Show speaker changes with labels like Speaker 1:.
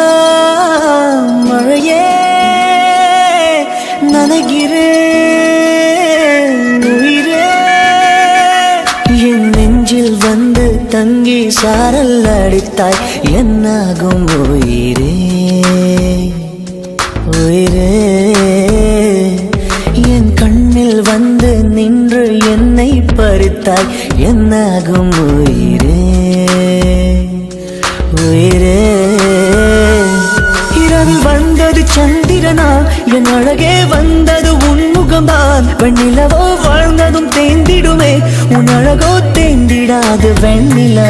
Speaker 1: மனசெல்லாம் மழையே நனைகிறேன் உயிரே என் நெஞ்சில் வந்து தங்கி சாரல் அடித்தாய் என்னாகும் உயிரே உயிரே என் கண்ணில் வந்து நின்று என்னை பறித்தாய் என்னாகும் உயிரே உயிரே இரவில் வந்தது சந்திரனா என் அழகே வந்தது உன்முகம்தான் வெண்ணிலவோ வாழ்ந்ததும் தேந்திடுமே உன் அழகோ தேந்திடாது வெண்ணிலா